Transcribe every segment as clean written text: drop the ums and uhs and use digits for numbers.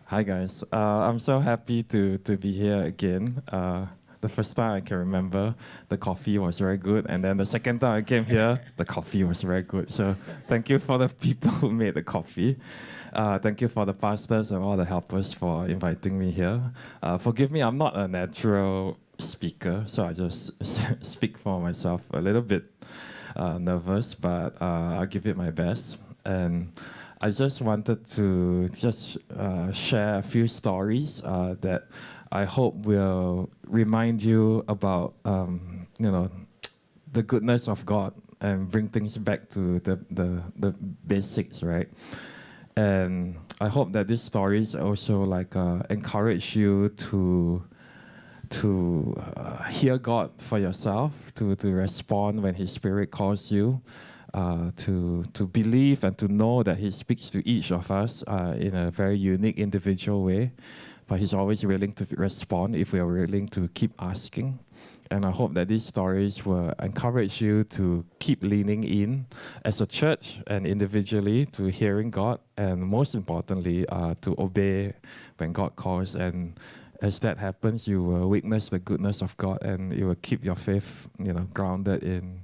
Hi guys, I'm so happy to be here again. The first time I can remember, the coffee was very good, and then the second time I came here, the coffee was very good. So thank you for the people who made the coffee. Thank you for the pastors and all the helpers for inviting me here. Forgive me, I'm not a natural speaker, so I just speak for myself a little bit nervous, but I'll give it my best. And I just wanted to share a few stories that I hope will remind you about, the goodness of God and bring things back to the basics, right? And I hope that these stories also encourage you to hear God for yourself, to respond when His Spirit calls you. To believe and to know that He speaks to each of us in a very unique, individual way, but He's always willing to respond if we are willing to keep asking. And I hope that these stories will encourage you to keep leaning in as a church and individually to hearing God, and most importantly, to obey when God calls. And as that happens, you will witness the goodness of God, and you will keep your faith, grounded in,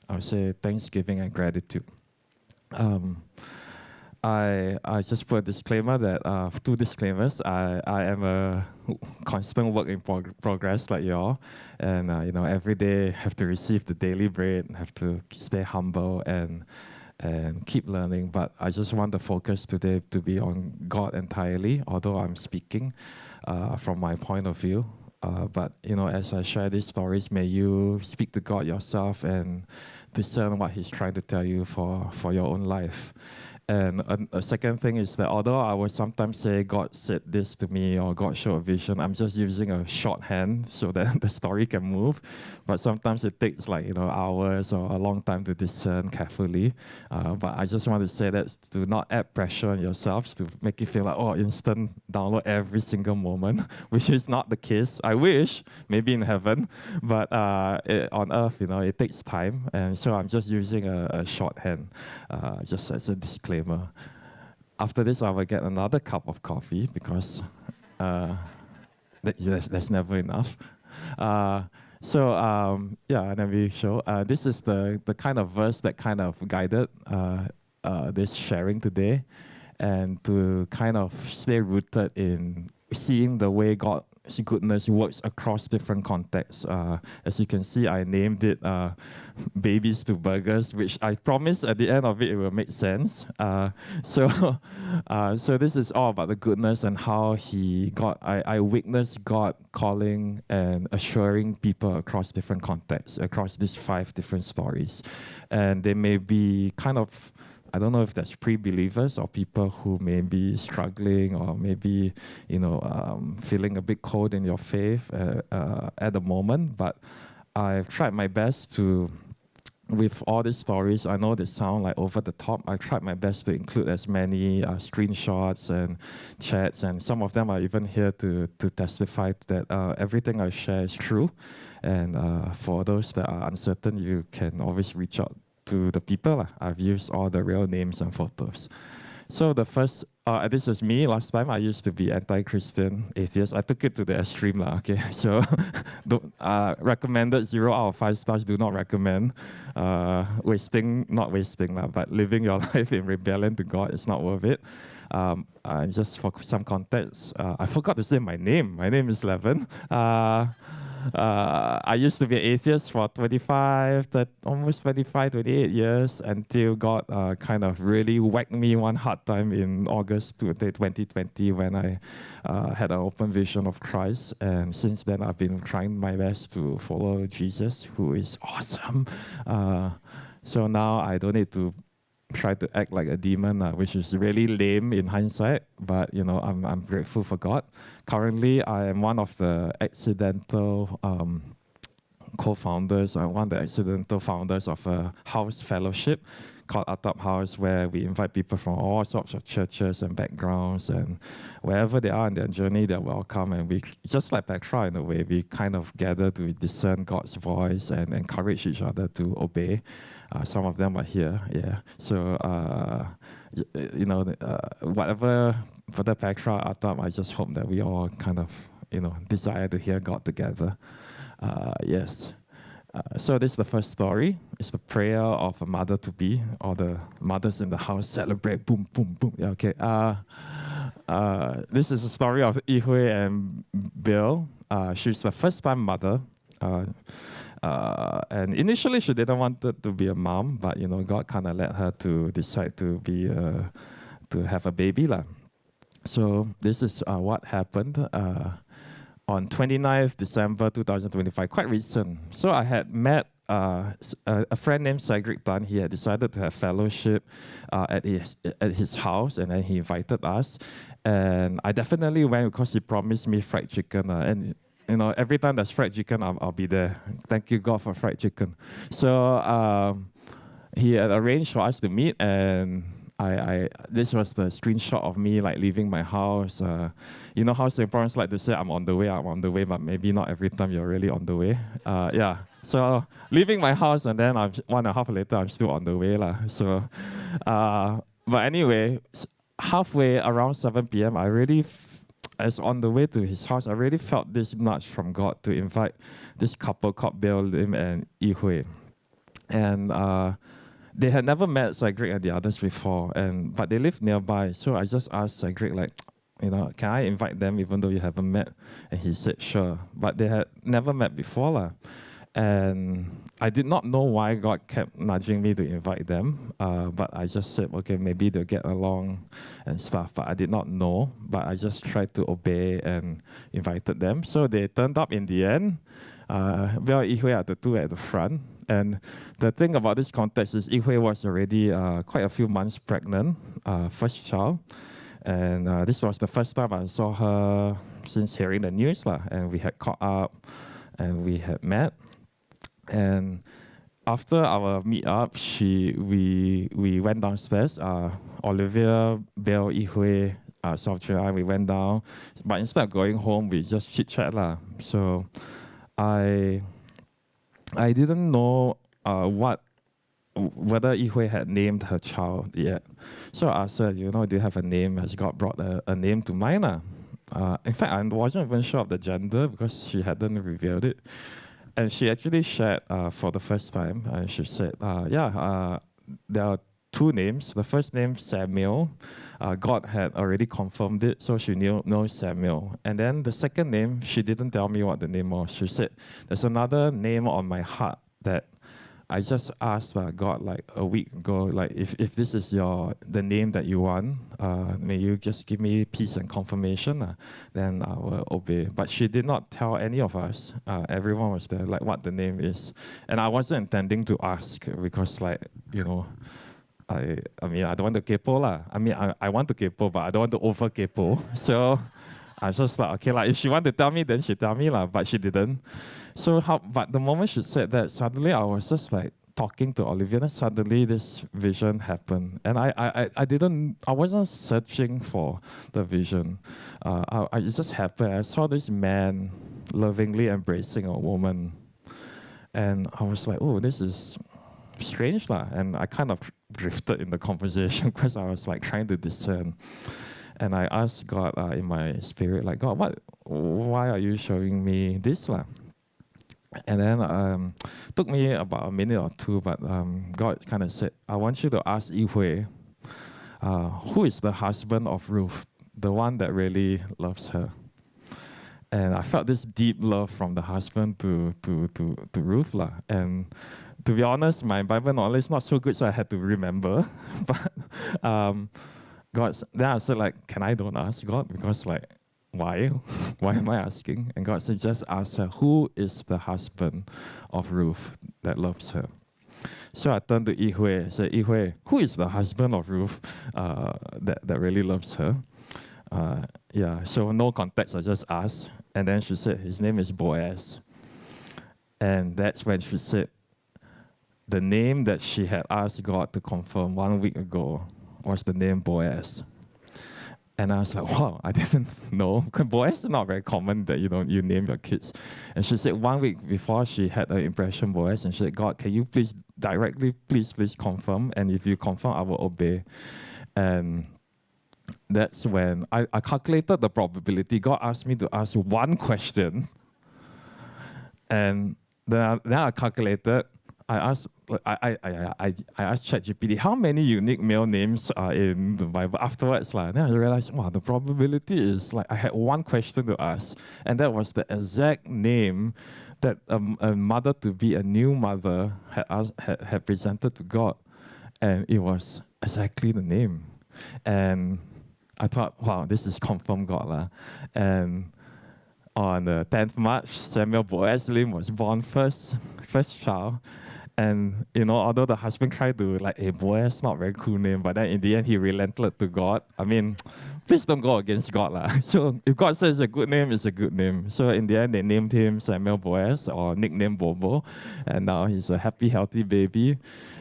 I would say, thanksgiving and gratitude. I just put a disclaimer that, two disclaimers. I am a constant work in progress like y'all. And, every day have to receive the daily bread, have to stay humble and keep learning. But I just want the focus today to be on God entirely, although I'm speaking from my point of view. But, as I share these stories, may you speak to God yourself and discern what He's trying to tell you for your own life. And a second thing is that although I will sometimes say God said this to me or God showed a vision, I'm just using a shorthand so that the story can move. But sometimes it takes hours or a long time to discern carefully. But I just want to say that to not add pressure on yourselves to make you feel like, instant download every single moment, which is not the case. I wish, maybe in heaven, but on earth, it takes time. And so I'm just using a shorthand, just as a disclaimer. After this, I will get another cup of coffee because that's never enough. And then we show. This is the kind of verse that kind of guided this sharing today, and to kind of stay rooted in seeing the way God's goodness works across different contexts. As you can see, I named it Babies to Burgers, which I promise at the end of it will make sense. So this is all about the goodness and how I witnessed God calling and assuring people across different contexts, across these 5 different stories. And they may be kind of, I don't know if that's pre-believers or people who may be struggling or maybe, feeling a bit cold in your faith at the moment. But I've tried my best to, with all these stories, I know they sound like over the top. I tried my best to include as many screenshots and chats, and some of them are even here to testify that everything I share is true. And for those that are uncertain, you can always reach out to the people. I've used all the real names and photos. So the first, this is me. Last time I used to be anti-Christian, atheist. I took it to the extreme, okay? So recommended 0 out of 5 stars. Do not recommend. Not wasting, but living your life in rebellion to God is not worth it. Just for some context, I forgot to say my name. My name is Levan. I used to be an atheist for almost 25, 28 years until God kind of really whacked me one hard time in August 2020 when I had an open vision of Christ. And since then, I've been trying my best to follow Jesus, who is awesome. So now I don't need to try to act like a demon, which is really lame in hindsight, but I'm grateful for God. Currently, I am one of the accidental co-founders, one of the accidental founders of a house fellowship called Atap House, where we invite people from all sorts of churches and backgrounds, and wherever they are in their journey, they're welcome. And we, just like Petra in a way, we kind of gather to discern God's voice and encourage each other to obey. Some of them are here, yeah. So whatever for the Petra, I just hope that we all kind of, desire to hear God together. Yes. So this is the first story. It's the prayer of a mother-to-be, or the mothers in the house celebrate, boom, boom, boom. Yeah, okay. This is a story of Yihui and Bill. She's the first-time mother. And initially she didn't want to be a mom, but God kind of led her to decide to have a baby lah. So this is what happened on 29th December 2025, quite recent. So I had met a friend named Cedric Tan. He had decided to have fellowship at his house, and then he invited us. And I definitely went because he promised me fried chicken. And every time there's fried chicken, I'll be there. Thank you, God, for fried chicken. So he had arranged for us to meet, and this was the screenshot of me like leaving my house. How Singaporeans like to say, I'm on the way, but maybe not every time you're really on the way. Yeah. So leaving my house, and then 1.5 hours later, I'm still on the way lah. So, but anyway, halfway around 7 p.m., as on the way to his house, I really felt this nudge from God to invite this couple called Bill Lim and Yihui. And they had never met Cedric and the others before, but they lived nearby. So I just asked Cedric, can I invite them even though you haven't met? And he said, sure. But they had never met before lah. And I did not know why God kept nudging me to invite them. But I just said, okay, maybe they'll get along and stuff. But I did not know. But I just tried to obey and invited them. So they turned up in the end. Bill and Yihui are the two at the front. And the thing about this context is Yihui was already quite a few months pregnant, first child. And this was the first time I saw her since hearing the news lah. And we had caught up and we had met. And after our meet-up, we went downstairs. Olivia, Bill, Yihui, South China, we went down. But instead of going home, we just chit-chat lah. So I didn't know whether Yihui had named her child yet. So I said, do you have a name? Has God brought a name to mind? In fact, I wasn't even sure of the gender because she hadn't revealed it. And she actually shared for the first time. And she said, there are two names. The first name, Samuel. God had already confirmed it, so she knows Samuel. And then the second name, she didn't tell me what the name was. She said, there's another name on my heart that I just asked God like a week ago, like if this is the name that you want, may you just give me peace and confirmation, then I will obey. But she did not tell any of us. Everyone was there, like what the name is. And I wasn't intending to ask because I don't want to kepo lah. I want to kepo, but I don't want to over kepo. So I was just like, okay, if she want to tell me, then she tell me lah. But she didn't. So but the moment she said that, suddenly I was just like talking to Olivia, and suddenly this vision happened. And I wasn't searching for the vision. It just happened. I saw this man lovingly embracing a woman. And I was like, oh, this is strange lah. And I kind of drifted in the conversation because I was like trying to discern. And I asked God in my spirit, like, God, why are you showing me this lah? And then took me about a minute or two, but God kind of said, I want you to ask Yihui, who is the husband of Ruth, the one that really loves her? And I felt this deep love from the husband to Ruth lah. And to be honest, my Bible knowledge is not so good, so I had to remember. But then I said, like, can I don't ask God? Because like, why? Why am I asking? And God said, just ask her, who is the husband of Ruth that loves her? So I turned to Yihui and said, Yihui, who is the husband of Ruth that really loves her? So no context, I just asked. And then she said, his name is Boaz. And that's when she said, the name that she had asked God to confirm 1 week ago was the name Boaz. And I was like, wow, I didn't know. Because Boaz is not very common that you name your kids. And she said 1 week before she had an impression Boaz, and she said, God, can you please directly, please confirm? And if you confirm, I will obey. And that's when I calculated the probability. God asked me to ask one question, and then I calculated. I asked ChatGPT how many unique male names are in the Bible. Afterwards, then I realized, wow, the probability is like I had one question to ask, and that was the exact name that a mother to be, a new mother, had presented to God, and it was exactly the name. And I thought, wow, this is confirmed God lah. And on the 10th March, Samuel Boaz Lim was born first child. And although the husband tried to hey, Boaz, not very cool name, but then in the end he relented to God. I mean, please don't go against God lah. So if God says a good name, it's a good name. So in the end they named him Samuel Boaz, or nicknamed Bobo, and now he's a happy, healthy baby.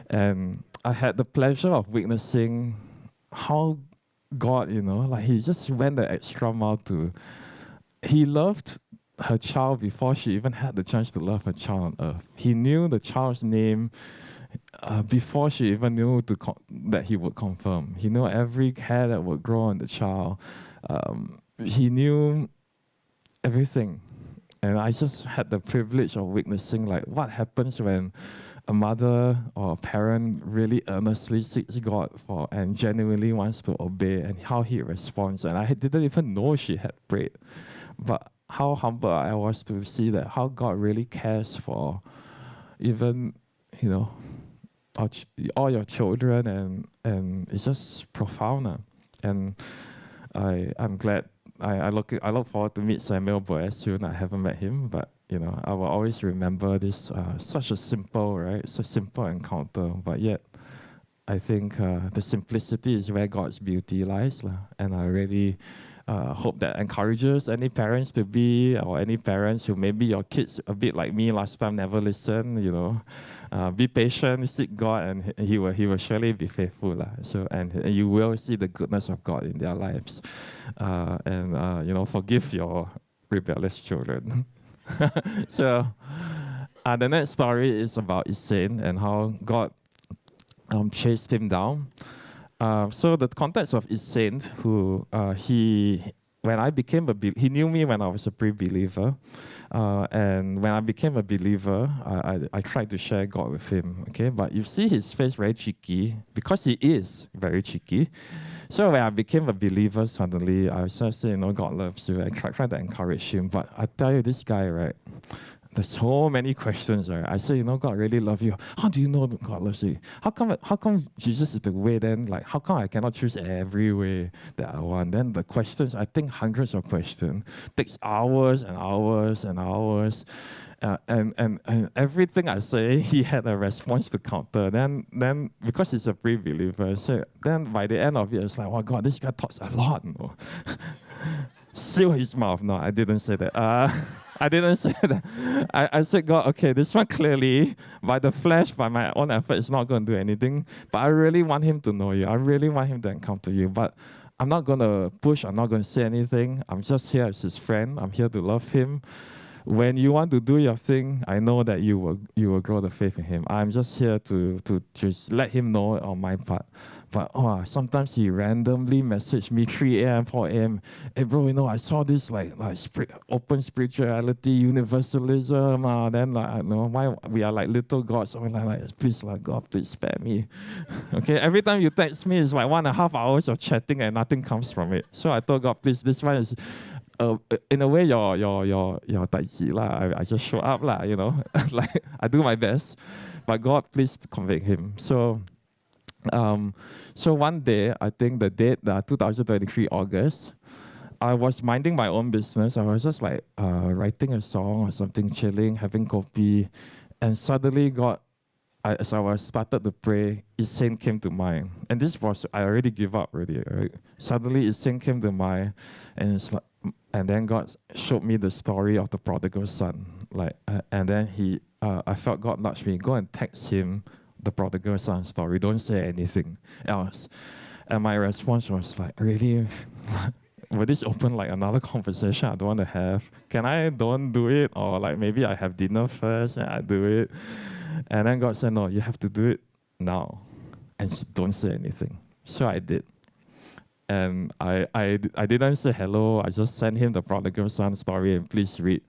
And I had the pleasure of witnessing how God, he just went the extra mile he loved her child before she even had the chance to love her child on earth. He knew the child's name before she even knew that he would confirm. He knew every hair that would grow on the child. He knew everything. And I just had the privilege of witnessing what happens when a mother or a parent really earnestly seeks God and genuinely wants to obey, and how he responds. And I didn't even know she had prayed. But how humble I was to see that how God really cares for even, all your children, and it's just profound. And I'm glad. I look forward to meet Samuel Boaz soon. I haven't met him, but I will always remember this such a simple encounter, but yet I think the simplicity is where God's beauty lies, and I really hope that encourages any parents to be, or any parents who maybe your kids a bit like me last time never listen. Be patient, seek God, and He will surely be faithful. So and you will see the goodness of God in their lives, and forgive your rebellious children. So the next story is about Isain and how God chased him down. So the context of Isain, who when I became he knew me when I was a pre-believer, and when I became a believer, I tried to share God with him. Okay, but you see his face very cheeky, because he is very cheeky. So when I became a believer, suddenly I just said, God loves you. I tried to encourage him, but I tell you, this guy, right? There's so many questions, right? I say, God really loves you. How do you know that God loves you? How come Jesus is the way then? How come I cannot choose every way that I want? Then the questions, I think hundreds of questions, takes hours and hours and hours. And everything I say, he had a response to counter. Then because he's a pre-believer, so then by the end of it, it's like, oh God, this guy talks a lot. Seal his mouth. No, I didn't say that. I didn't say that. I said, God, okay, this one clearly, by the flesh, by my own effort, is not going to do anything. But I really want him to know you. I really want him to encounter you. But I'm not going to push. I'm not going to say anything. I'm just here as his friend. I'm here to love him. When you want to do your thing, I know that you will grow the faith in him. I'm just here to just let him know on my part. But sometimes he randomly messaged me 3 a.m., 4 a.m. Hey bro, I saw this open spirituality, universalism. Then why we are like little gods. So we're please, God, please spare me. Okay, every time you text me, it's like 1.5 hours of chatting and nothing comes from it. So I told God, please, this one is. In a way, your daiji lah. I just show up lah, I do my best, but God, please convict him. So one day, I think the date, 2023 August, I was minding my own business. I was just writing a song or something, chilling, having coffee, and suddenly God, as I started to pray, Isain came to mind. And this was, I already give up already, right? Suddenly Isain came to mind, and it's and then God showed me the story of the prodigal son. And then I felt God nudged me, go and text him the prodigal son story. Don't say anything else. And my response was really? Will this open another conversation I don't want to have? Can I don't do it? Or maybe I have dinner first and I do it? And then God said, no, you have to do it now. And don't say anything. So I did. And I didn't say hello. I just sent him the prodigal son story and please read.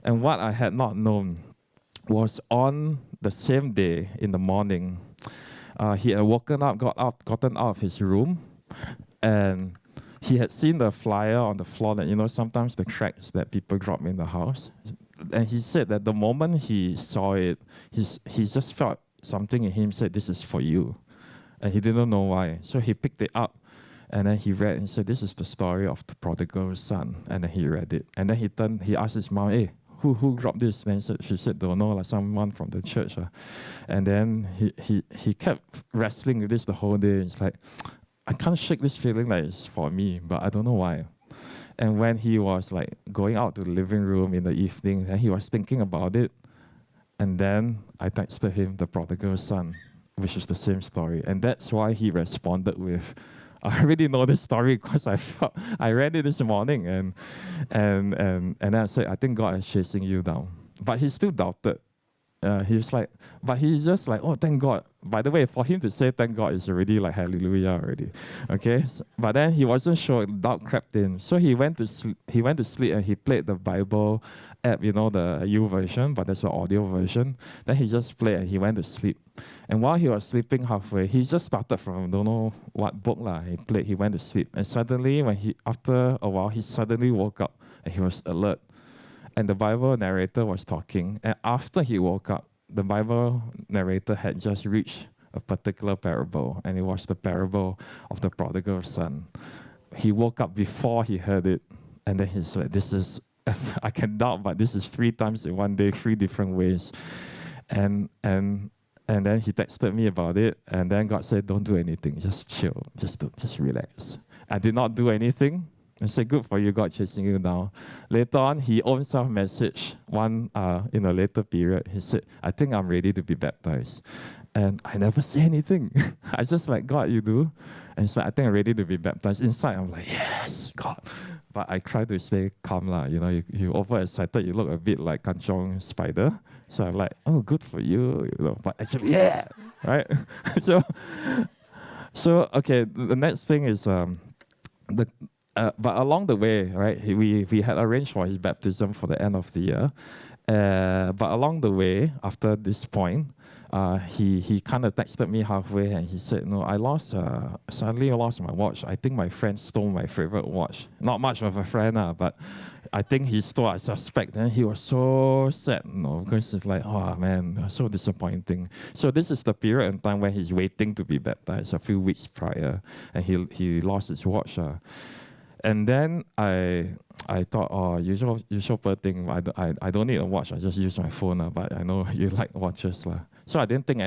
And what I had not known was on the same day in the morning, he had woken up, gotten out of his room, and he had seen the flyer on the floor that, sometimes the tracts that people drop in the house. And he said that the moment he saw it, he just felt something in him said, this is for you. And he didn't know why. So he picked it up and then he read and said, this is the story of the prodigal son. And then he read it. And then he asked his mom, hey, who dropped this? And she said, don't know, like someone from the church. And then he kept wrestling with this the whole day. It's like, I can't shake this feeling that it's for me, but I don't know why. And when he was like going out to the living room in the evening, and he was thinking about it, and then I texted him the prodigal son, which is the same story. And that's why he responded with, I already know this story because I read it this morning, and I said, I think God is chasing you down. But he still doubted. He's just like, oh, thank God. By the way, for him to say thank God is already like hallelujah already. Okay? But then he wasn't sure, doubt crept in. So he went to sleep and he played the Bible app, the U version, but there's an audio version. Then he just played and he went to sleep. And while he was sleeping halfway, he just started from don't know what book he went to sleep. And suddenly after a while, he suddenly woke up and he was alert. And the Bible narrator was talking. And after he woke up, the Bible narrator had just reached a particular parable. And it was the parable of the prodigal son. He woke up before he heard it. And then he's like, this is, I can doubt, but this is 3 times in one day, 3 different ways. And then he texted me about it. And then God said, don't do anything. Just chill. Just relax. I did not do anything. And say, good for you, God chasing you down. Later on, he own self messaged in a later period. He said, I think I'm ready to be baptized. And I never say anything. I just like, God, you do? And he's like, I think I'm ready to be baptized. Inside, I'm like, yes, God. But I try to stay calm. You overexcited, you look a bit like kanchong spider. So I'm like, oh, good for you. But actually, yeah, right? so okay, the next thing is but along the way, right, we had arranged for his baptism for the end of the year. But along the way, after this point, he kind of texted me halfway and he said, no, suddenly I lost my watch. I think my friend stole my favorite watch. Not much of a friend, but I think he stole, I suspect. And he was so sad, because it's like, oh man, so disappointing. So this is the period in time when he's waiting to be baptized a few weeks prior, and he lost his watch. And then I thought, oh, usual per thing. I don't need a watch. I just use my phone. But I know you like watches. So I didn't think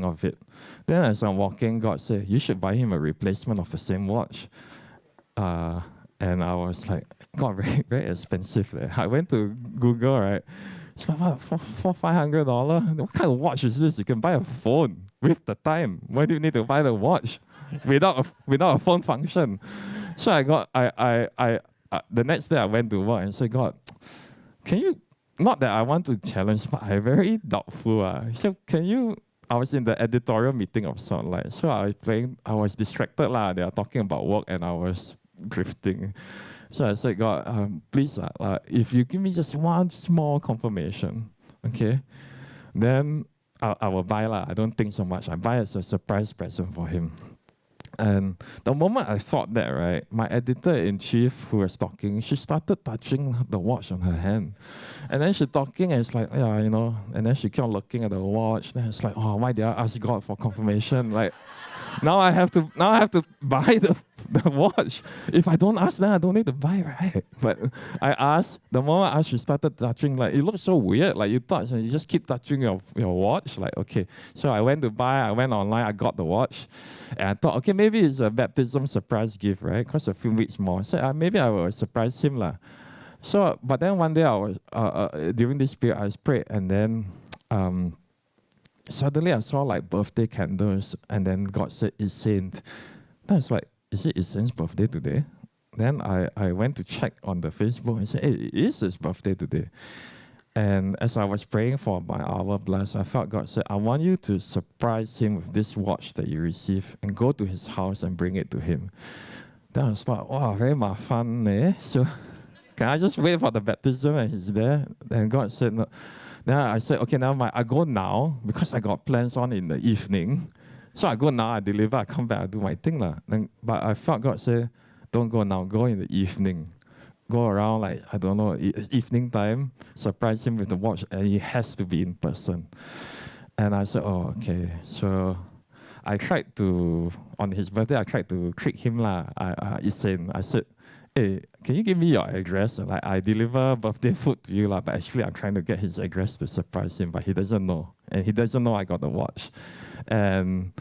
of it. Then as I'm walking, God said, you should buy him a replacement of the same watch. And I was like, God, very, very expensive. I went to Google, right? It's like, what, for $500? What kind of watch is this? You can buy a phone with the time. Why do you need to buy the watch without a phone function? So the next day I went to work and said, God, can you, not that I want to challenge, but I'm very doubtful. So I was in the editorial meeting of sort, so I was distracted. They are talking about work and I was drifting. So I said, God, please, if you give me just one small confirmation, okay, then I will buy. I don't think so much. I buy as a surprise present for him. And the moment I thought that, right, my editor-in-chief who was talking, she started touching the watch on her hand. And then she's talking and it's like, yeah, and then she kept on looking at the watch. Then it's like, oh, why did I ask God for confirmation? Now I have to buy the watch. If I don't ask, then I don't need to buy, right? But I asked, the moment I asked, she started touching, it looked so weird. You touch and you just keep touching your watch. Okay. So I went online, I got the watch. And I thought, okay, maybe it's a baptism surprise gift, right? Because a few weeks more. So maybe I will surprise him. So, but then one day I was, during this period, I prayed and then suddenly I saw birthday candles, and then God said, it's Saint. Then I was like, is it Saint's birthday today? Then I went to check on the Facebook and said, hey, it is his birthday today. And as I was praying for my hour plus, I felt God said, I want you to surprise him with this watch that you receive and go to his house and bring it to him. Then I was like, wow, very fun, eh? So can I just wait for the baptism? And he's there. And God said, no. Then I said, okay, now I go now because I got plans on in the evening. So I go now, I deliver, I come back, I do my thing. But I felt God said, don't go now, go in the evening. Go around like, I don't know, evening time, surprise him with the watch, and he has to be in person. And I said, oh, okay. So I tried to, on his birthday, I tried to trick him lah. I said, hey, can you give me your address? Like, I deliver birthday food to you lah, but actually I'm trying to get his address to surprise him, but he doesn't know. And he doesn't know I got the watch. And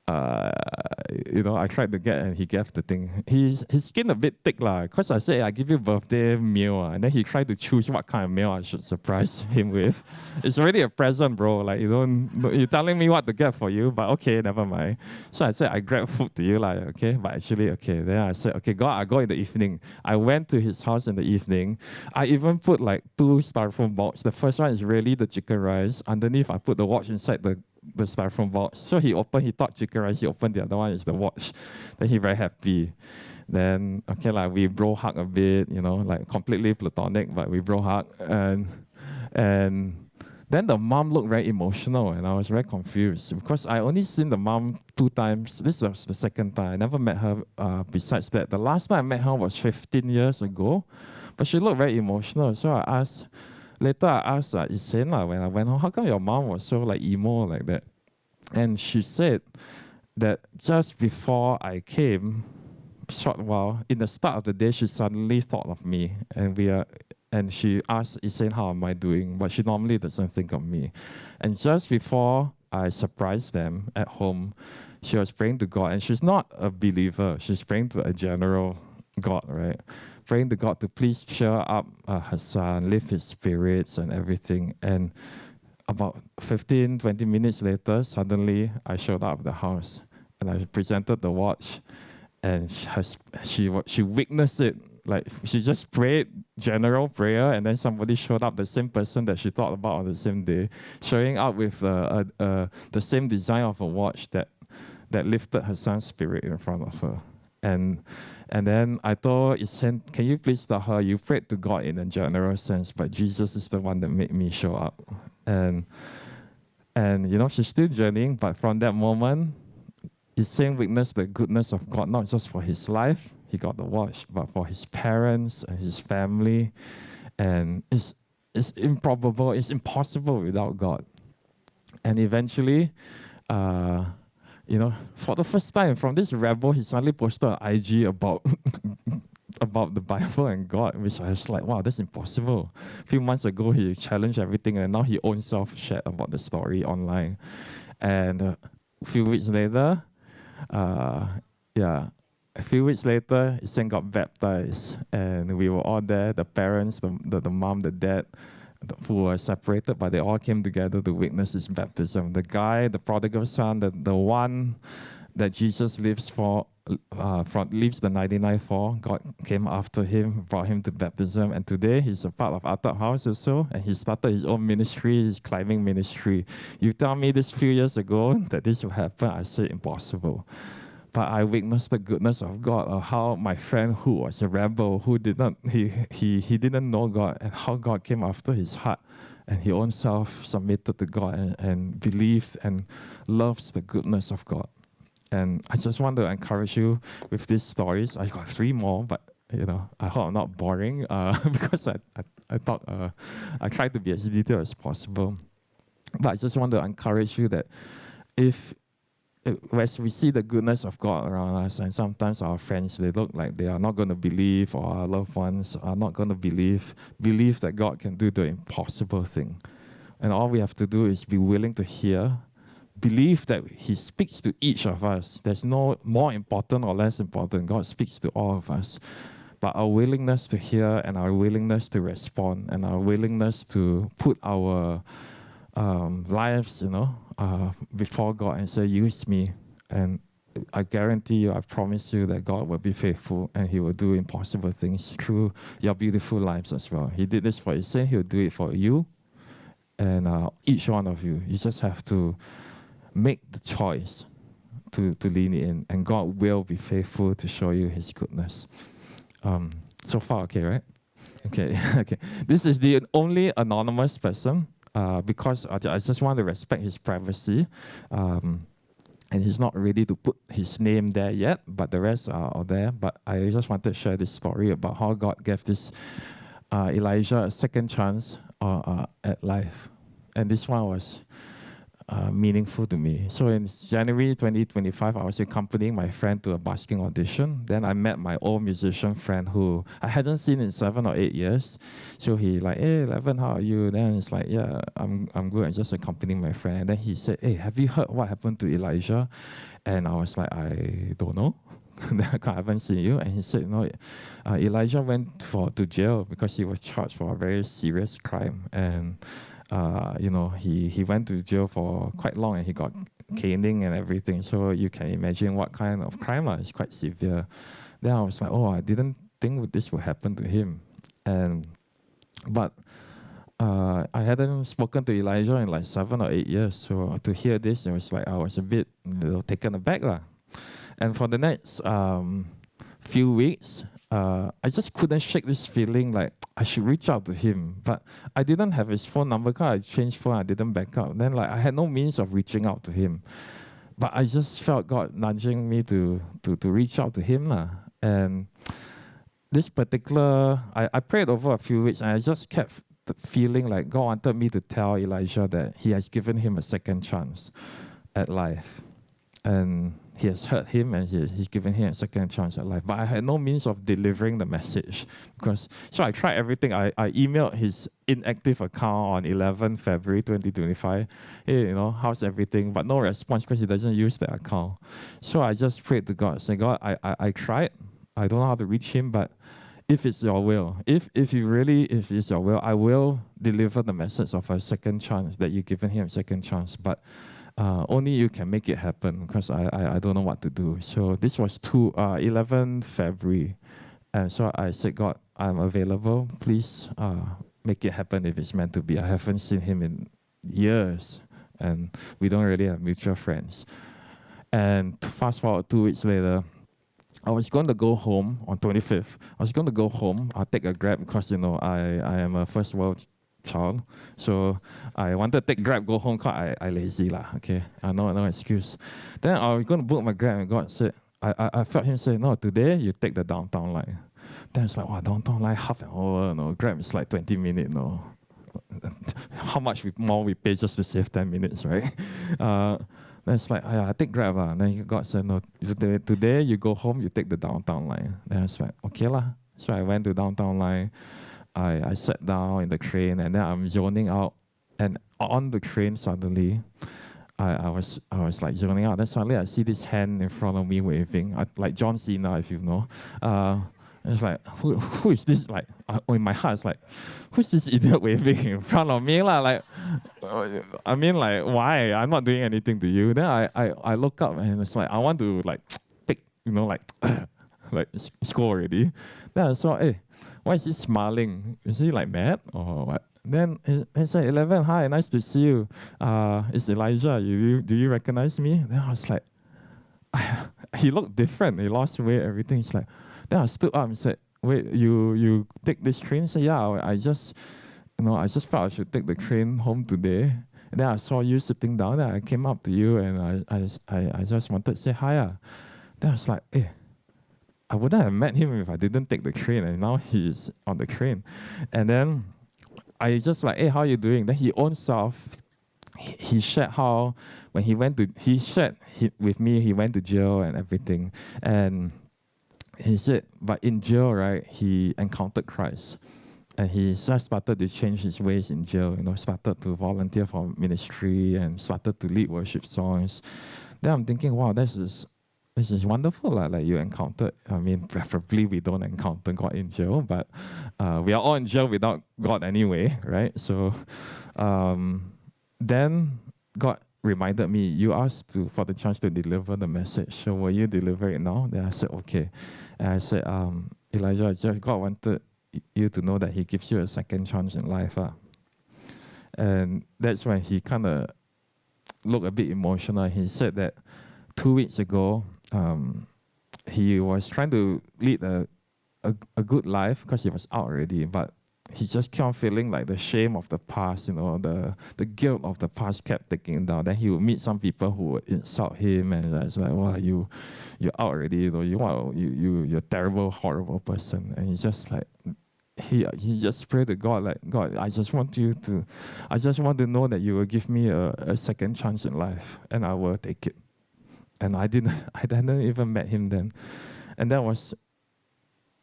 I tried to get, and he gave the thing. His skin a bit thick lah, cause I said I give you birthday meal, and then he tried to choose what kind of meal I should surprise him with. It's already a present, bro. Like you're telling me what to get for you, but okay, never mind. So I said I grab food to you lah, okay. But actually, okay. Then I said, okay, I go in the evening. I went to his house in the evening. I even put like 2 styrofoam boxes. The first one is really the chicken rice. Underneath, I put the watch inside the styrofoam box. So he thought chicken rice, he opened the other one, is the watch. Then he very happy. Then, okay, like we bro hug a bit, like completely platonic, but we bro hug. And then the mom looked very emotional, and I was very confused because I only seen the mom 2 times. This was the second time. I never met her besides that. The last time I met her was 15 years ago, but she looked very emotional. So later I asked Isen when I went home, how come your mom was so like emo like that? And she said that just before I came, short while, in the start of the day, she suddenly thought of me, and she asked Isen, how am I doing? But she normally doesn't think of me. And just before I surprised them at home, she was praying to God, and she's not a believer. She's praying to a general God, right? Praying to God to please cheer up her son, lift his spirits and everything. And about 15, 20 minutes later, suddenly I showed up at the house and I presented the watch, and she witnessed it. Like she just prayed general prayer, and then somebody showed up, the same person that she thought about on the same day, showing up with the same design of a watch that lifted her son's spirit in front of her. And then I told Isen, can you please tell her you prayed to God in a general sense, but Jesus is the one that made me show up. And she's still journeying, but from that moment, Isen witnessed the goodness of God, not just for his life, he got the watch, but for his parents and his family. And it's improbable, it's impossible without God. And eventually, for the first time, from this rebel, he suddenly posted an IG about about the Bible and God, which I was like, wow, that's impossible. A few months ago, he challenged everything, and now he own self shared about the story online. And a few weeks later, Isen got baptized, and we were all there, the parents, the mom, the dad, who were separated, but they all came together to witness his baptism. The guy, the prodigal son, the one that Jesus leaves the 99 for, God came after him, brought him to baptism, and today he's a part of Atap House also, and he started his own ministry, his climbing ministry. You tell me this few years ago that this will happen, I said impossible. But I witnessed the goodness of God, of how my friend who was a rebel, who didn't know God, and how God came after his heart, and he own self submitted to God and believes and loves the goodness of God. And I just want to encourage you with these stories. I got 3 more, but I hope I'm not boring because I thought I tried to be as detailed as possible. But I just want to encourage you that as we see the goodness of God around us, and sometimes our friends, they look like they are not going to believe, or our loved ones are not going to believe that God can do the impossible thing. And all we have to do is be willing to hear, believe that he speaks to each of us. There's no more important or less important. God speaks to all of us. But our willingness to hear, and our willingness to respond, and our willingness to put our lives, before God and say, use me. And I guarantee you, I promise you that God will be faithful, and he will do impossible things through your beautiful lives as well. He did this for his son, he'll do it for you and each one of you. You just have to make the choice to lean in, and God will be faithful to show you His goodness. So far, okay, right? Okay, okay. This is the only anonymous person because I just want to respect his privacy. And he's not ready to put his name there yet, but the rest are there. But I just wanted to share this story about how God gave this Elijah a second chance at life. And this one was meaningful to me. So in January 2025, I was accompanying my friend to a busking audition. Then I met my old musician friend who I hadn't seen in 7 or 8 years. So he like, hey, Levan, how are you? Then it's like, yeah, I'm good. I'm just accompanying my friend. And then he said, hey, have you heard what happened to Elijah? And I was like, I don't know. I haven't seen you. And he said, no, Elijah went to jail because he was charged for a very serious crime. And he went to jail for quite long, and he got caning and everything. So you can imagine what kind of crime is quite severe. Then I was like, oh, I didn't think this would happen to him. But I hadn't spoken to Elijah in like 7 or 8 years. So to hear this, it was like I was a bit taken aback lah. And for the next few weeks, I just couldn't shake this feeling like I should reach out to him. But I didn't have his phone number because I changed phone, I didn't back up. Then like I had no means of reaching out to him. But I just felt God nudging me to reach out to him lah. And this particular, I prayed over a few weeks, and I just kept feeling like God wanted me to tell Elijah that He has given him a second chance at life. And He has heard him, and he's given him a second chance at life. But I had no means of delivering the message. So I tried everything. I emailed his inactive account on 11 February 2025. Hey, how's everything? But no response because he doesn't use the account. So I just prayed to God, saying, God, I tried. I don't know how to reach him, but if it's your will, if it's your will, I will deliver the message of a second chance, that you've given him a second chance. But only you can make it happen, because I don't know what to do. So this was 11 February. And so I said, God, I'm available. Please make it happen if it's meant to be. I haven't seen him in years, and we don't really have mutual friends. And fast forward 2 weeks later, I was going to go home on 25th. I was going to go home. I'll take a Grab because, I am a first world child. So I wanted to take Grab, go home, because I lazy lah. Okay, no excuse. Then I was going to book my Grab, and God said, I felt him say, no, today you take the downtown line. Then it's like, wow, downtown line, half an hour, Grab is like 20 minutes, How much more we pay just to save 10 minutes, right? Then it's like, I take Grab. Then God said, no, today you go home, you take the downtown line. Then it's like, okay lah. So I went to downtown line. I sat down in the train, and then I'm zoning out. And on the train, suddenly, I was like zoning out. Then suddenly I see this hand in front of me waving, like John Cena, if you know. It's like, who is this? Like, in my heart, it's like, who's this idiot waving in front of me? Like, I mean, like, why? I'm not doing anything to you. Then I look up, and it's like, I want to like pick, like score already. Then I saw, hey, why is he smiling? Is he like mad or what? Then he said, 11, hi, nice to see you. It's Elijah. Do you recognize me? Then I was like, he looked different. He lost weight, everything. It's like, then I stood up and said, wait, you take this train? He said, yeah, I just felt I should take the train home today. And then I saw you sitting down, then I came up to you, and I just wanted to say hi. Then I was like, hey, I wouldn't have met him if I didn't take the train, and now he's on the train. And then I just like, hey, how are you doing? Then he own self, he shared how when he shared with me, he went to jail and everything. And he said, but in jail, right, he encountered Christ. And he just started to change his ways in jail, started to volunteer for ministry and started to lead worship songs. Then I'm thinking, wow, this is wonderful, like you encountered. I mean, preferably we don't encounter God in jail, but we are all in jail without God anyway, right? So then God reminded me, you asked for the chance to deliver the message, so will you deliver it now? Then I said, okay. And I said, Elijah, God wanted you to know that He gives you a second chance in life. And that's when he kind of looked a bit emotional. He said that 2 weeks ago, he was trying to lead a good life because he was out already, but he just kept on feeling like the shame of the past, the guilt of the past kept taking him down. Then he would meet some people who would insult him, and it's like, wow, you're out already, you're a terrible, horrible person. And he's just like, he just prayed to God, like, God, I just want to know that you will give me a second chance in life, and I will take it. And I hadn't even met him then. And that was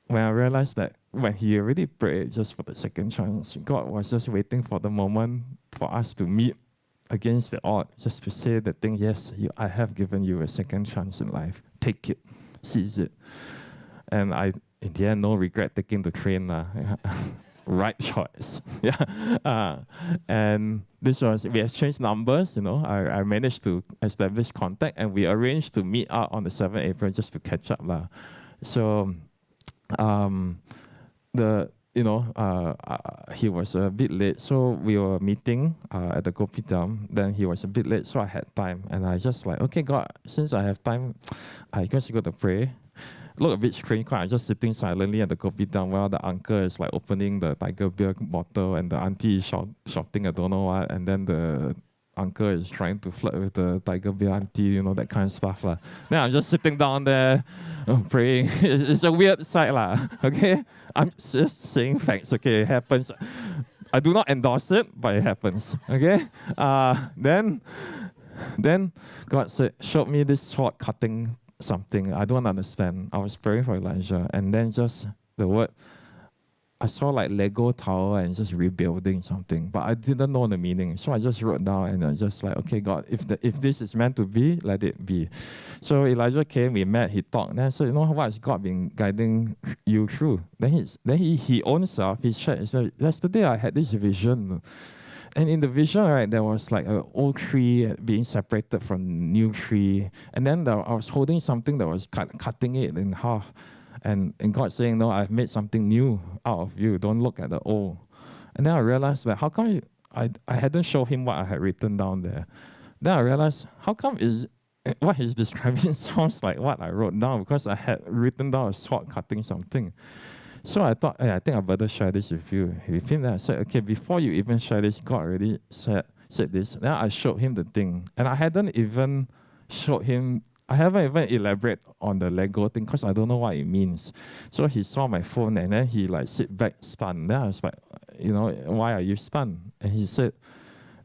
when I realized that when he already prayed just for the second chance, God was just waiting for the moment for us to meet against the odds, just to say the thing, yes, I have given you a second chance in life. Take it, seize it. And in the end, no regret taking the train. Right choice. Yeah. And we exchanged numbers, I managed to establish contact, and we arranged to meet out on the 7th April just to catch up. So he was a bit late, so we were meeting at the kopitiam. Then he was a bit late, so I had time, and I just like, okay, God, since I have time, I guess you got to pray. Look a bit strange, I'm just sitting silently at the kopitiam while the uncle is like opening the tiger beer bottle, and the auntie is shouting I don't know what, and then the uncle is trying to flirt with the tiger beer auntie, that kind of stuff. Then I'm just sitting down there praying. It's a weird sight, okay? I'm just saying facts, okay? It happens. I do not endorse it, but it happens, okay? Then God showed me this sword cutting something. I don't understand. I was praying for Elijah, and then just the word, I saw like Lego tower and just rebuilding something, but I didn't know the meaning. So I just wrote down, and I just like, okay, God, if this is meant to be, let it be. So Elijah came, we met, he talked, and I said, what has God been guiding you through? Then he own self, he shared, he said, yesterday I had this vision. And in the vision, right, there was like an old tree being separated from new tree. And then I was holding something that was cutting it in half. And God saying, no, I've made something new out of you. Don't look at the old. And then I realized that how come I hadn't shown him what I had written down there. Then I realized, how come what he's describing sounds like what I wrote down, because I had written down a sword cutting something. So I thought, I think I better share this with him. Then I said, okay, before you even share this, God already said this. Then I showed him the thing. And I haven't even elaborated on the Lego thing because I don't know what it means. So he saw my phone, and then he like sit back stunned. Then I was like, why are you stunned? And he said,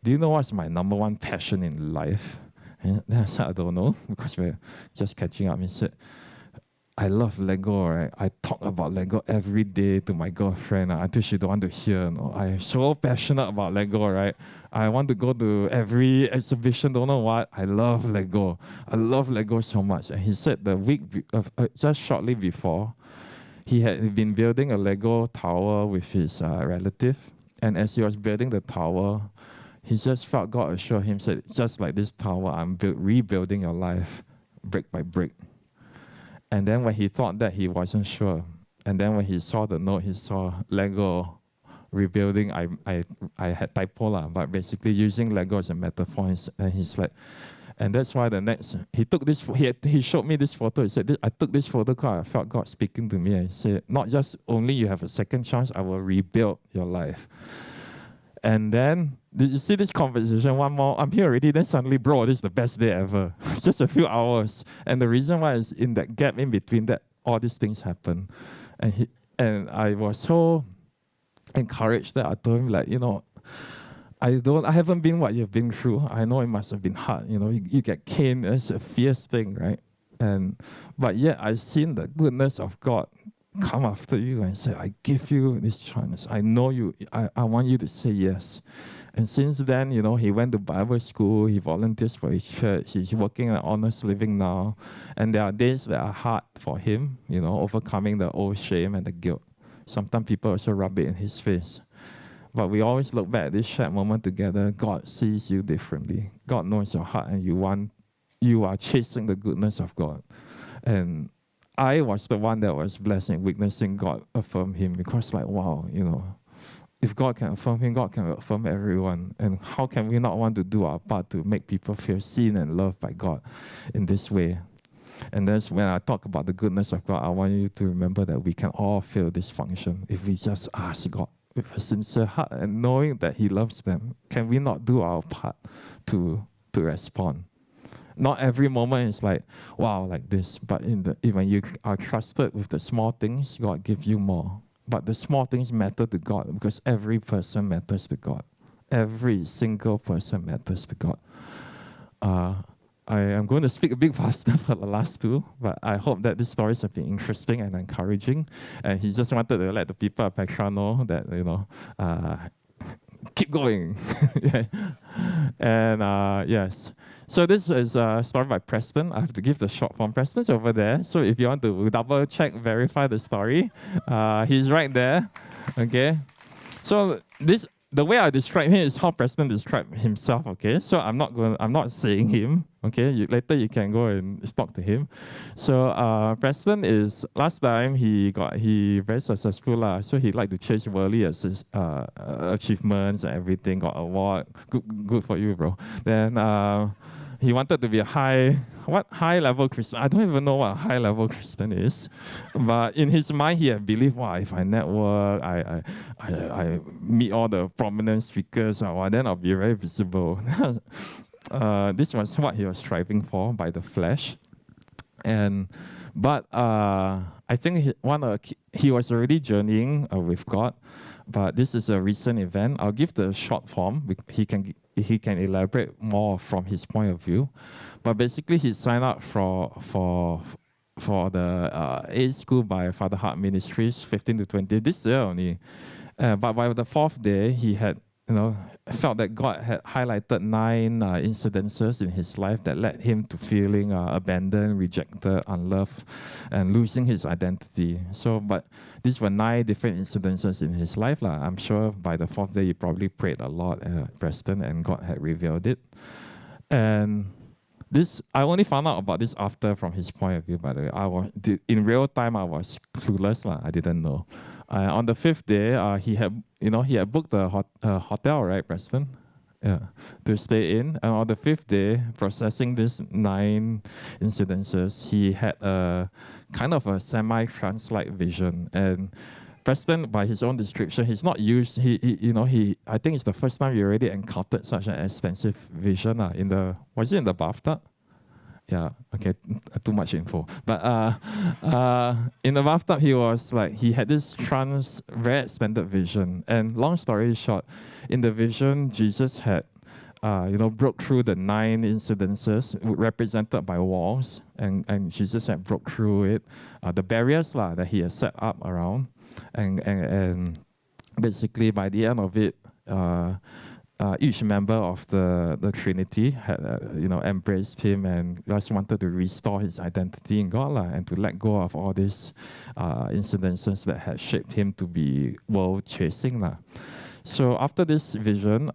do you know what's my number one passion in life? And then I said, I don't know, because we're just catching up. He said, I love Lego, right? I talk about Lego every day to my girlfriend until she don't want to hear. I'm so passionate about Lego, right? I want to go to every exhibition, don't know what. I love Lego. I love Lego so much. And he said the week, just shortly before, he had been building a Lego tower with his relative. And as he was building the tower, he just felt God assure him, said, just like this tower, I'm rebuilding your life brick by brick. And then when he thought that, he wasn't sure. And then when he saw the note, he saw Lego rebuilding. I had typo, but basically using Lego as a metaphor. And he's like, and that's why he showed me this photo. He said, I took this photo because I felt God speaking to me. And he said, not just only you have a second chance, I will rebuild your life. And then, did you see this conversation? One more, I'm here already, then suddenly, bro, this is the best day ever. Just a few hours. And the reason why is in that gap in between that all these things happen. And I was so encouraged that I told him, like, I haven't been what you've been through. I know it must have been hard. You get caned, it's a fierce thing, right? But yet I've seen the goodness of God come after you and say, I give you this chance. I know you. I want you to say yes. And since then, he went to Bible school. He volunteers for his church. He's working at Honest Living now. And there are days that are hard for him, overcoming the old shame and the guilt. Sometimes people also rub it in his face. But we always look back at this shared moment together. God sees you differently. God knows your heart, and you are chasing the goodness of God. And I was the one that was blessed and witnessing God affirm him, because like, wow, if God can affirm him, God can affirm everyone. And how can we not want to do our part to make people feel seen and loved by God in this way? And that's when I talk about the goodness of God, I want you to remember that we can all feel this function if we just ask God with a sincere heart and knowing that he loves them. Can we not do our part to respond? Not every moment is like, wow, like this. But when you are trusted with the small things, God gives you more. But the small things matter to God because every person matters to God. Every single person matters to God. I am going to speak a bit faster for the last two, but I hope that these stories have been interesting and encouraging. And he just wanted to let the people of Petra know that, keep going. Yeah. And yes. So this is a story by Preston. I have to give the short form. Preston's over there. So if you want to double check, verify the story, he's right there. Okay. So the way I describe him is how Preston described himself. Okay. So I'm not saying him. Okay. Later you can go and talk to him. So Preston is last time he very successful lah. So he liked to chase worldly achievements and everything. Got award. Good for you, bro. Then he wanted to be a high level Christian. I don't even know what a high level Christian is, but in his mind he had believed, wow, if I network, I meet all the prominent speakers, then I'll be very visible. This was what he was striving for by the flesh, but I think he was already journeying with God. But this is a recent event. I'll give the short form. He can elaborate more from his point of view. But basically, he signed up for the age school by Father Heart Ministries, 15 to 20 this year only. But by the fourth day, he had felt that God had highlighted 9 incidences in his life that led him to feeling abandoned, rejected, unloved, and losing his identity. But these were 9 different incidences in his life. I'm sure by the 4th day, he probably prayed a lot, Preston, and God had revealed it. And I only found out about this after from his point of view, by the way. In real time, I was clueless. I didn't know. On the 5th day, he had booked a hotel, right, Preston? Yeah, to stay in. And on the 5th day, processing these 9 incidences, he had a kind of a semi-trance-like vision. And Preston, by his own description, he's not used. I think it's the first time he already encountered such an extensive vision. Was it in the bathtub? Yeah, okay, too much info. But in the bathtub, he had this trance, very extended vision. And long story short, in the vision, Jesus had, broke through the 9 incidences represented by walls, and Jesus had broke through it, the barriers that he had set up around, and basically by the end of it, each member of the Trinity had, embraced him and just wanted to restore his identity in God and to let go of all these incidences that had shaped him to be world-chasing. So after this vision,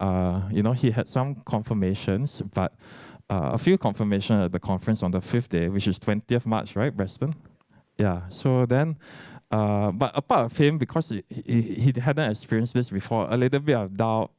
he had some confirmations, but a few confirmations at the conference on the 5th day, which is 20th March, right, Preston? Yeah, so then, but apart of him, because he hadn't experienced this before, a little bit of doubt,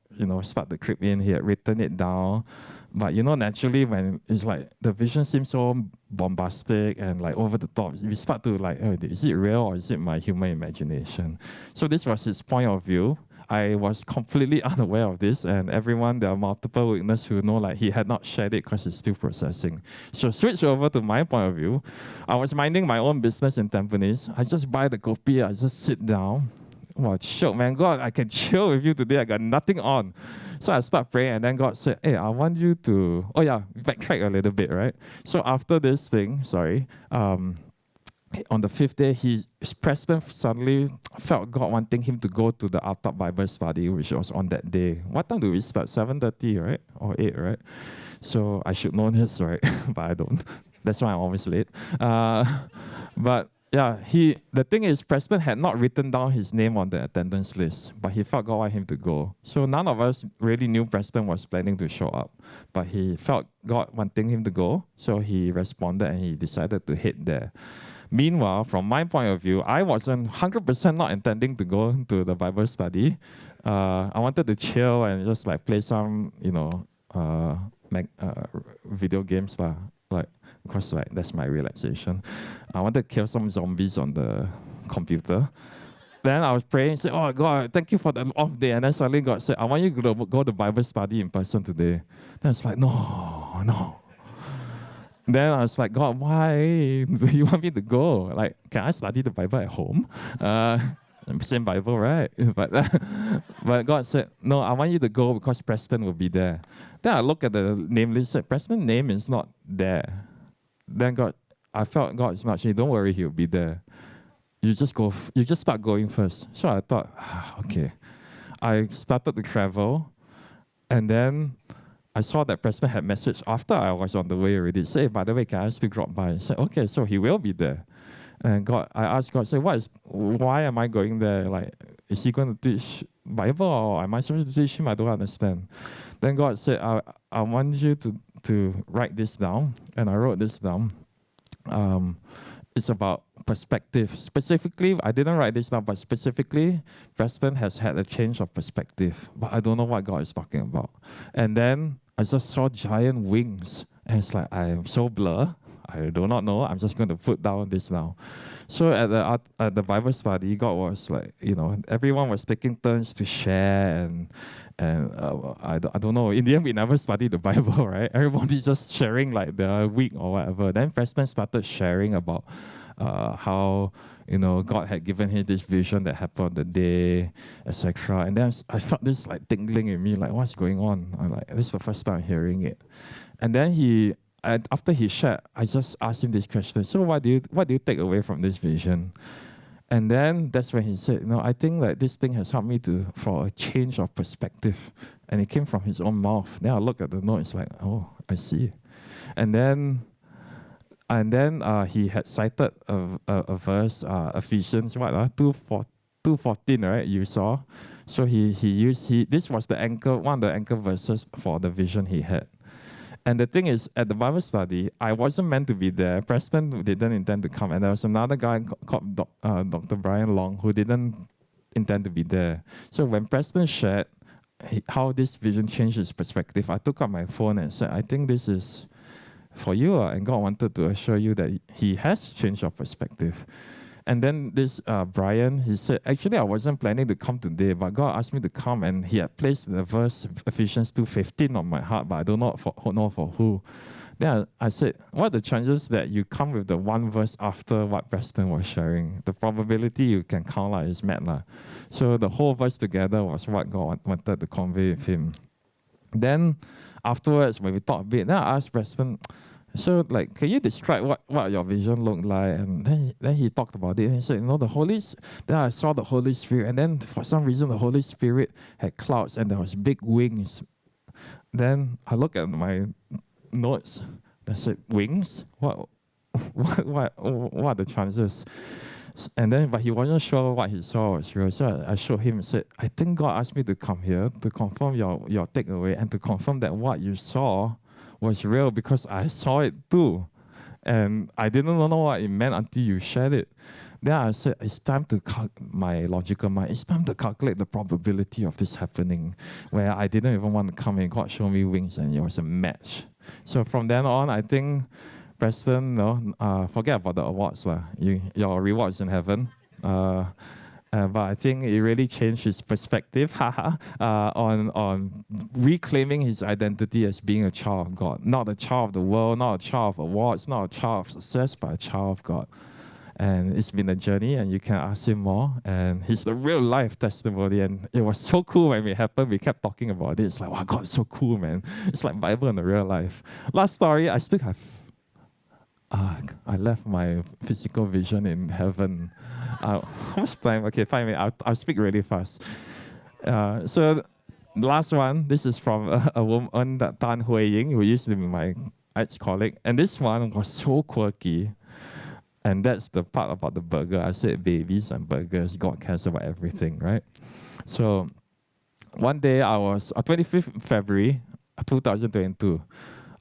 start to creep in. He had written it down. But, naturally, when it's like the vision seems so bombastic and like over the top, we start to like, oh, is it real or is it my human imagination? So this was his point of view. I was completely unaware of this, and there are multiple witnesses who know he had not shared it because he's still processing. So switch over to my point of view. I was minding my own business in Tampines. I just buy the kopi, I just sit down. Wow, chill, man. God, I can chill with you today. I got nothing on. So I start praying, and then God said, hey, I want you to, backtrack a little bit, right? So after this thing, on the 5th day, Preston suddenly felt God wanting him to go to the Atap Bible study, which was on that day. What time do we start? 7:30, right? Or 8, right? So I should know this, right? But I don't. That's why I'm always late. But yeah, the thing is, Preston had not written down his name on the attendance list, but he felt God wanted him to go. So none of us really knew Preston was planning to show up, but he felt God wanting him to go, so he responded and he decided to head there. Meanwhile, from my point of view, I wasn't 100% not intending to go to the Bible study. I wanted to chill and just like play some, video games lah. Like, because like that's my relaxation. I wanted to kill some zombies on the computer. Then I was praying, said, "Oh God, thank you for the off day." And then suddenly God said, "I want you to go to Bible study in person today." Then it's like, no. Then I was like, "God, why do you want me to go? Like, can I study the Bible at home? Same Bible, right?" But God said, "No, I want you to go because Preston will be there." Then I look at the name list, said, "Preston's name is not there." Then I felt God is not saying, "Don't worry, he'll be there. You just go. You just start going first." So I thought, okay. I started to travel, and then I saw that Preston had messaged after I was on the way already. Say, "By the way, can I still drop by?" I said, "Okay, so he will be there." And I asked God, say, why am I going there? Like, is he going to teach Bible or am I supposed to teach him? I don't understand. Then God said, I want you to write this down. And I wrote this down. It's about perspective. Specifically, I didn't write this down, but specifically, Preston has had a change of perspective. But I don't know what God is talking about. And then I just saw giant wings. And it's like, I am so blur. I do not know. I'm just going to put down this now. So at the Bible study, God was like, everyone was taking turns to share, and I don't know. In the end, we never studied the Bible, right? Everybody's just sharing like their week or whatever. Then Preston started sharing about how God had given him this vision that happened on the day, etc. And then I felt this like tingling in me, like what's going on? I'm like, this is the first time hearing it. And then after he shared, I just asked him this question. So what do you take away from this vision? And then that's when he said, I think that this thing has helped me for a change of perspective. And it came from his own mouth. Then I look at the note, it's like, oh, I see. And then he had cited a verse, Ephesians 2:14, right? You saw. So this was one of the anchor verses for the vision he had. And the thing is, at the Bible study, I wasn't meant to be there. Preston didn't intend to come. And there was another guy called Dr. Brian Long who didn't intend to be there. So when Preston shared how this vision changed his perspective, I took out my phone and said, I think this is for you. And God wanted to assure you that he has changed your perspective. And then this Brian, he said, actually, I wasn't planning to come today, but God asked me to come, and he had placed the verse Ephesians 2:15 on my heart, but I do not know for who. Then I said, what are the chances that you come with the one verse after what Preston was sharing? The probability you can count is mad. So the whole verse together was what God wanted to convey with him. Then afterwards, when we talked a bit, then I asked Preston, so, can you describe what your vision looked like? And then he talked about it. And he said, then I saw the Holy Spirit. And then for some reason, the Holy Spirit had clouds and there was big wings. Then I looked at my notes. I said, wings? What are the chances? And then, but he wasn't sure what he saw was real. So I showed him and said, I think God asked me to come here to confirm your takeaway and to confirm that what you saw was real, because I saw it too. And I didn't know what it meant until you shared it. Then I said, it's time to my logical mind, it's time to calculate the probability of this happening, where I didn't even want to come in. God showed me wings and it was a match. So from then on, I think, Preston, forget about the awards. Your reward is in heaven. But I think it really changed his perspective on reclaiming his identity as being a child of God. Not a child of the world, not a child of awards, not a child of success, but a child of God. And it's been a journey, and you can ask him more. And he's the real life testimony. And it was so cool when it happened. We kept talking about it. It's like, wow, God, it's so cool, man. It's like Bible in the real life. Last story, I still have... I left my physical vision in heaven. How much time? Okay, 5 minutes. I'll speak really fast. So the last one, this is from a woman, Tan Hui Ying, who used to be my ex-colleague. And this one was so quirky. And that's the part about the burger. I said babies and burgers. God cares about everything, right? So one day I was, 25th February 2022,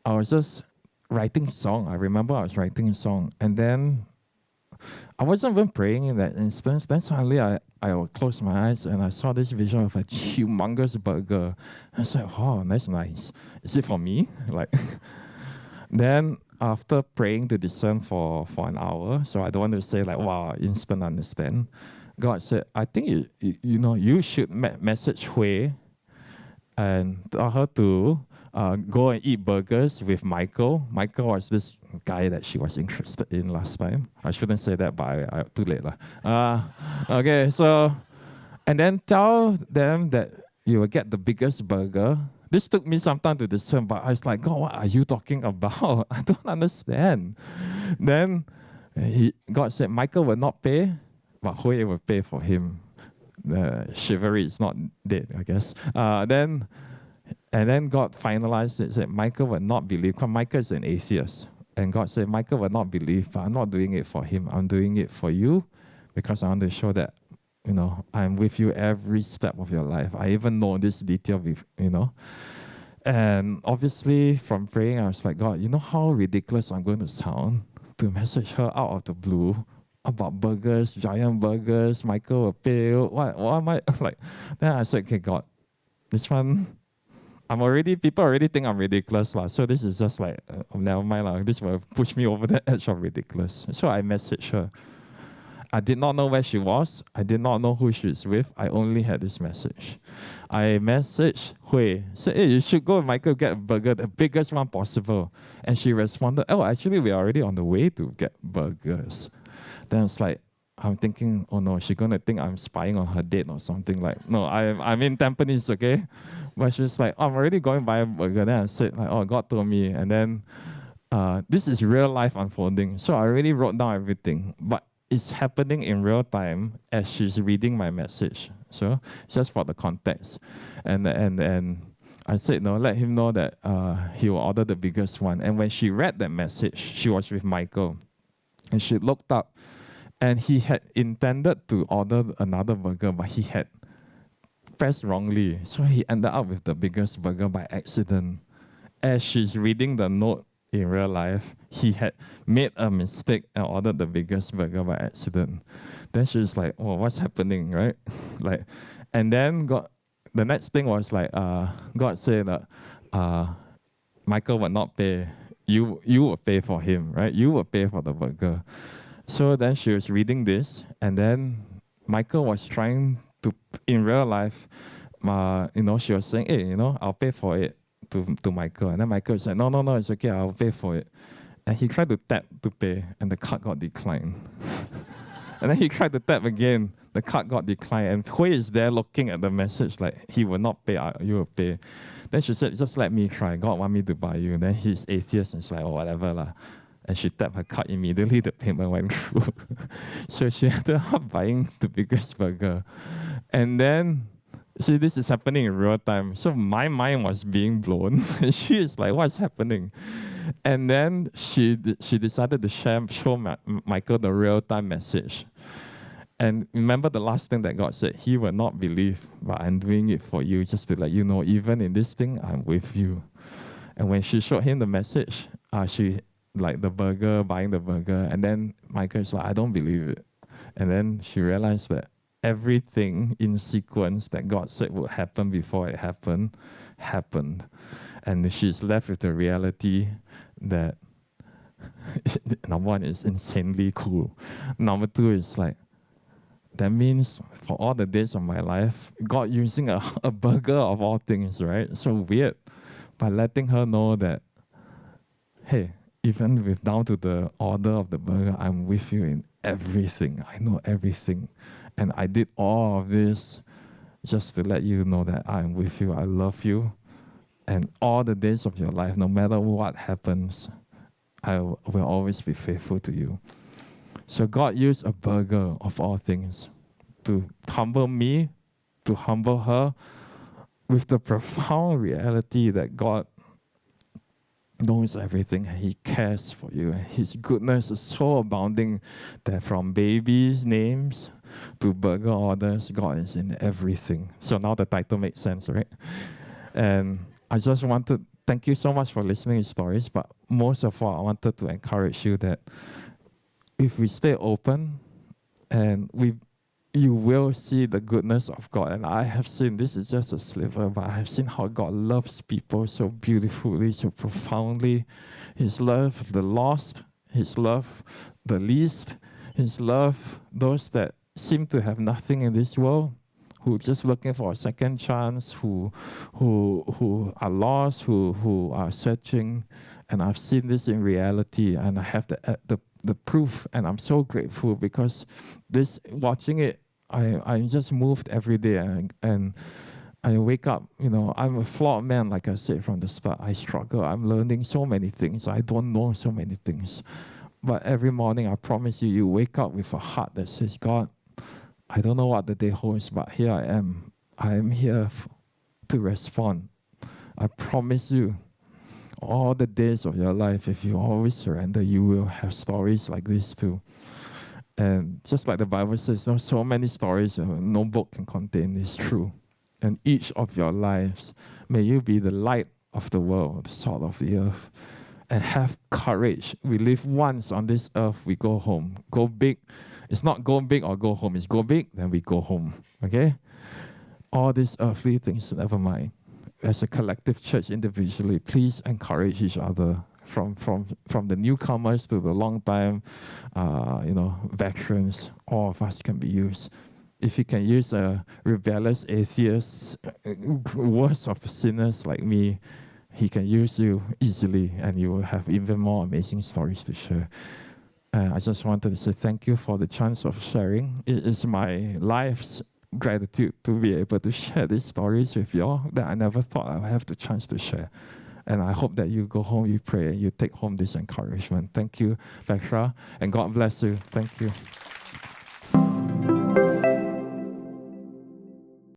I was just writing a song. I remember I was writing a song. And then I wasn't even praying in that instance. Then suddenly I would close my eyes and I saw this vision of a humongous burger. I said, oh, that's nice. Is it for me? Like, then after praying to discern for an hour, so I don't want to say like, wow, instant understand. God said, I think you should message Hui and tell her to go and eat burgers with Michael. Michael was this guy that she was interested in last time. I shouldn't say that, but I too late. Okay, so, and then tell them that you will get the biggest burger. This took me some time to discern, but I was like, God, what are you talking about? I don't understand. Then God said, Michael will not pay, but Hui will pay for him. The chivalry is not dead, I guess. And then God finalized it, said, Michael will not believe, because Michael is an atheist. And God said, Michael will not believe, but I'm not doing it for him. I'm doing it for you because I want to show that, I'm with you every step of your life. I even know this detail, And obviously, from praying, I was like, God, you know how ridiculous I'm going to sound to message her out of the blue about burgers, giant burgers, Michael will pay. What am I like? Then I said, okay, God, this one, people already think I'm ridiculous. So this is just like, never mind. This will push me over the edge of ridiculous. So I messaged her. I did not know where she was. I did not know who she's with. I only had this message. I messaged Hui, said, hey, you should go and Michael get a burger, the biggest one possible. And she responded, oh, actually, we're already on the way to get burgers. Then it's like, I'm thinking, oh no, she's gonna think I'm spying on her date or something. Like, no, I'm in Tampines, okay? But she's like, oh, I'm already going to buy a burger. Then I said, like, oh, God told me. And then this is real life unfolding. So I already wrote down everything. But it's happening in real time as she's reading my message. So just for the context. And I said, no, let him know that he will order the biggest one. And when she read that message, she was with Michael. And she looked up, and he had intended to order another burger, but he had pressed wrongly. So he ended up with the biggest burger by accident. As she's reading the note in real life, he had made a mistake and ordered the biggest burger by accident. Then she's like, oh, what's happening, right? And then the next thing was like, God said that Michael would not pay. You will pay for him, right? You will pay for the burger. So then she was reading this, and then Michael was trying to, in real life, she was saying, hey, I'll pay for it to Michael. And then Michael said, no, it's okay, I'll pay for it. And he tried to tap to pay, and the card got declined. And then he tried to tap again, the card got declined. And Hui is there looking at the message like, he will not pay, you will pay. Then she said, just let me try. God want me to buy you. And then he's atheist and she's like, oh, whatever lah. And she tapped her card immediately, the payment went through. So she ended up buying the biggest burger. And then, see, this is happening in real time. So my mind was being blown. And she is like, what's happening? And then she decided to show Michael the real-time message. And remember the last thing that God said, he will not believe, but I'm doing it for you, just to let you know, even in this thing, I'm with you. And when she showed him the message, she, like the burger, buying the burger, and then Michael is like, I don't believe it. And then she realized that everything in sequence that God said would happen before it happened. And she's left with the reality that number one is insanely cool. Number two is like, that means for all the days of my life, God using a burger of all things, right? So weird. By letting her know that, hey, even with down to the order of the burger, I'm with you in everything. I know everything. And I did all of this just to let you know that I'm with you, I love you. And all the days of your life, no matter what happens, I will always be faithful to you. So God used a burger of all things to humble me, to humble her, with the profound reality that God knows everything. He cares for you. His goodness is so abounding that from babies' names to burger orders, God is in everything. So now the title makes sense, right? And I just wanted, thank you so much for listening to stories, but most of all, I wanted to encourage you that if we stay open, and you will see the goodness of God. And I have seen, this is just a sliver, but I have seen how God loves people so beautifully, so profoundly. His love the lost, His love the least, His love those that seem to have nothing in this world, who are just looking for a second chance, who are lost, who are searching. And I've seen this in reality, and I have the proof, and I'm so grateful because watching it, I'm just moved every day, and I wake up, I'm a flawed man, like I said from the start. I struggle. I'm learning so many things. I don't know so many things. But every morning, I promise you, you wake up with a heart that says, God, I don't know what the day holds, but here I am. I am here to respond. I promise you, all the days of your life, if you always surrender, you will have stories like this too. And just like the Bible says, there's so many stories no book can contain. It's true. And each of your lives, may you be the light of the world, the salt of the earth, and have courage. We live once on this earth, we go home. Go big. It's not go big or go home. It's go big, then we go home. Okay? All these earthly things, never mind. As a collective church, individually, please encourage each other. From the newcomers to the long time, veterans, all of us can be used. If you can use a rebellious atheist, worst of the sinners like me, he can use you easily, and you will have even more amazing stories to share. I just wanted to say thank you for the chance of sharing. It is my life's gratitude to be able to share these stories with you all that I never thought I would have the chance to share. And I hope that you go home, you pray, and you take home this encouragement. Thank you, Petra, and God bless you. Thank you.